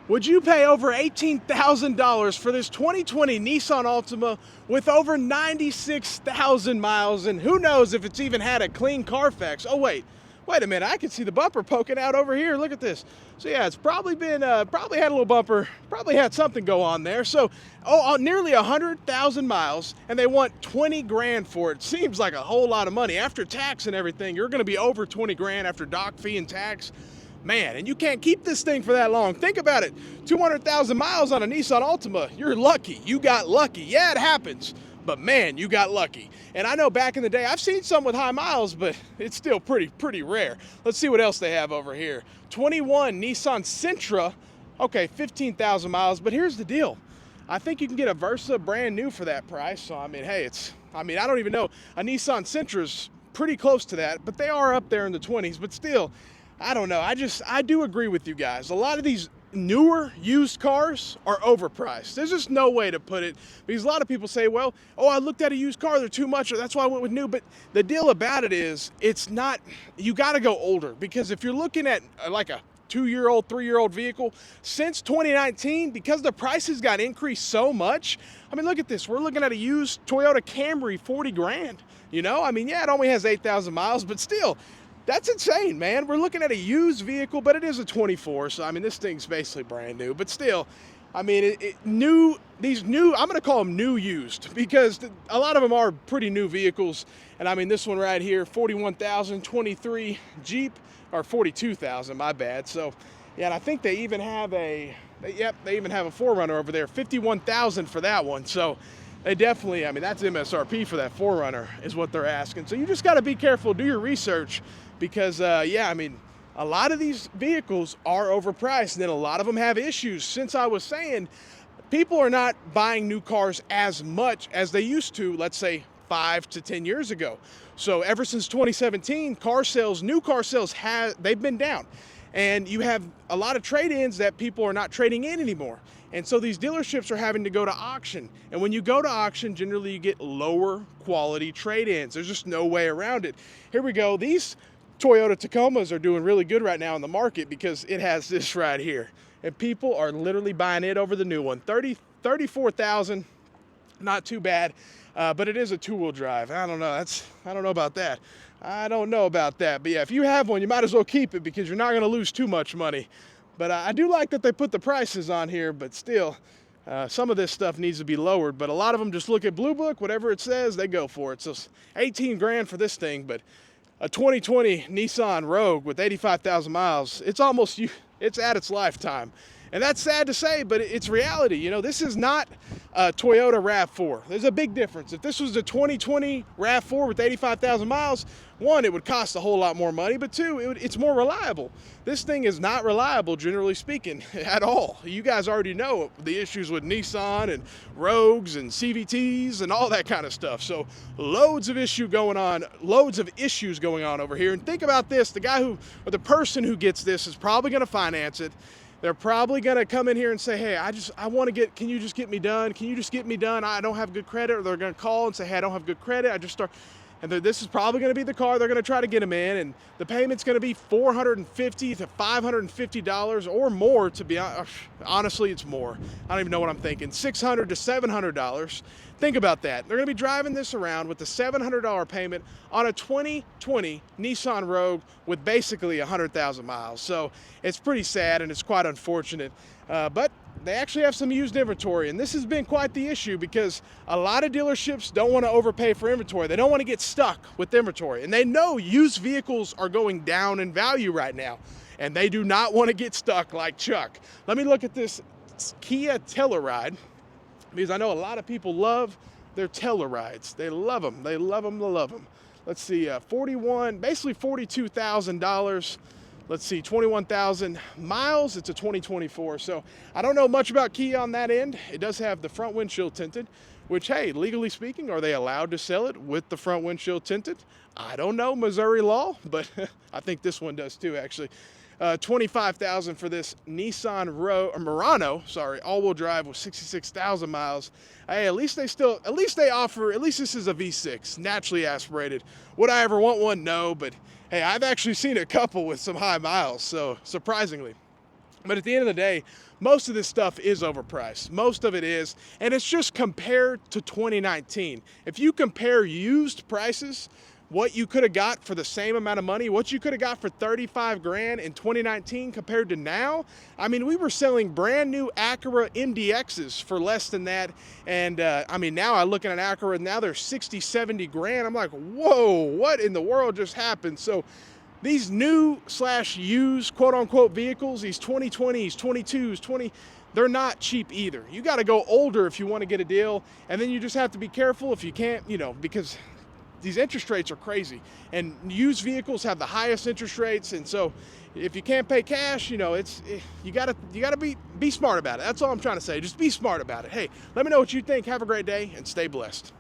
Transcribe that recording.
Would you pay over $18,000 for this 2020 Nissan Altima with over 96,000 miles? And who knows if it's even had a clean Carfax? Oh, wait a minute. I can see the bumper poking out over here. Look at this. So yeah, it's probably been, probably had a little bumper, probably had something go on there. So, nearly 100,000 miles, and they want 20 grand for it. Seems like a whole lot of money. After tax and everything, you're gonna be over 20 grand after doc fee and tax. Man, and you can't keep this thing for that long. Think about it, 200,000 miles on a Nissan Altima. You're lucky, you got lucky. Yeah, it happens, but man, you got lucky. And I know back in the day, I've seen some with high miles, but it's still pretty rare. Let's see what else they have over here. 21 Nissan Sentra, okay, 15,000 miles, but here's the deal. I think you can get a Versa brand new for that price. So, I mean, hey, I don't even know. A Nissan Sentra's pretty close to that, but they are up there in the 20s, but still, I don't know. I do agree with you guys. A lot of these newer used cars are overpriced. There's just no way to put it, because a lot of people say, well, oh, I looked at a used car, they're too much, or that's why I went with new. But the deal about it is, it's not, you got to go older, because if you're looking at like a 2-year-old, 3-year-old vehicle, since 2019, because the prices got increased so much, I mean, look at this. We're looking at a used Toyota Camry, 40 grand. You know, I mean, yeah, it only has 8,000 miles, but still, that's insane, man. We're looking at a used vehicle, but it is a 24, so I mean, this thing's basically brand new. But still, I mean, these new, I'm gonna call them new used, because a lot of them are pretty new vehicles. And I mean, this one right here, 41,023 Jeep, or 42,000, my bad. So, yeah, and I think they even have they even have a 4Runner over there, 51,000 for that one. So, they definitely, I mean, that's MSRP for that 4Runner is what they're asking. So you just got to be careful, do your research, because, yeah, I mean, a lot of these vehicles are overpriced, and then a lot of them have issues. Since I was saying, people are not buying new cars as much as they used to, let's say, 5 to 10 years ago. So ever since 2017, new car sales, they've been down. And you have a lot of trade-ins that people are not trading in anymore. And so these dealerships are having to go to auction. And when you go to auction, generally you get lower quality trade-ins. There's just no way around it. Here we go. These Toyota Tacomas are doing really good right now in the market because it has this right here. And people are literally buying it over the new one. 34,000, not too bad. But it is a 2-wheel drive. I don't know. I don't know about that. I don't know about that. But yeah, if you have one, you might as well keep it, because you're not going to lose too much money. But I do like that they put the prices on here, but still, some of this stuff needs to be lowered. But a lot of them just look at Blue Book, whatever it says, they go for it. So 18 grand for this thing, but a 2020 Nissan Rogue with 85,000 miles, it's at its lifetime. And that's sad to say, but it's reality. You know, this is not a Toyota RAV4. There's a big difference. If this was the 2020 RAV4 with 85,000 miles, one, it would cost a whole lot more money, but two, it's more reliable. This thing is not reliable, generally speaking, at all. You guys already know the issues with Nissan and Rogues and CVTs and all that kind of stuff. So loads of issues going on over here. And think about this, the person who gets this is probably gonna finance it. They're probably going to come in here and say, hey, I want to can you just get me done? Can you just get me done? I don't have good credit. Or they're going to call and say, hey, I don't have good credit. And this is probably going to be the car they're going to try to get them in. And the payment's going to be $450 to $550 or more, to be honest. Honestly, it's more. I don't even know what I'm thinking. $600 to $700. Think about that. They're going to be driving this around with the $700 payment on a 2020 Nissan Rogue with basically 100,000 miles. So it's pretty sad, and it's quite unfortunate. But they actually have some used inventory, and this has been quite the issue, because a lot of dealerships don't want to overpay for inventory. They don't want to get stuck with inventory, and they know used vehicles are going down in value right now, and they do not want to get stuck like Chuck. Let me look at this Kia Telluride, because I know a lot of people love their Tellurides. They love them. They love them. They love them. Let's see, basically $42,000. Let's see, 21,000 miles. It's a 2024. So I don't know much about Kia on that end. It does have the front windshield tinted, which, hey, legally speaking, are they allowed to sell it with the front windshield tinted? I don't know, Missouri law, but I think this one does too, actually. 25,000 for this Nissan Murano, all-wheel drive with 66,000 miles. Hey, at least this is a V6, naturally aspirated. Would I ever want one? No, but hey, I've actually seen a couple with some high miles, so surprisingly. But at the end of the day, most of this stuff is overpriced. Most of it is, and it's just compared to 2019. If you compare used prices, what you could have got for the same amount of money, what you could have got for 35 grand in 2019 compared to now, I mean, we were selling brand new Acura MDXs for less than that. And I mean, now I look at an Acura, now they're 60, 70 grand. I'm like, whoa, what in the world just happened? So these new / used quote unquote vehicles, these 2020s, 22s, they're not cheap either. You got to go older if you want to get a deal. And then you just have to be careful if you can't, because these interest rates are crazy, and used vehicles have the highest interest rates. And so if you can't pay cash, you gotta be smart about it. That's all I'm trying to say. Just be smart about it. Hey, let me know what you think. Have a great day and stay blessed.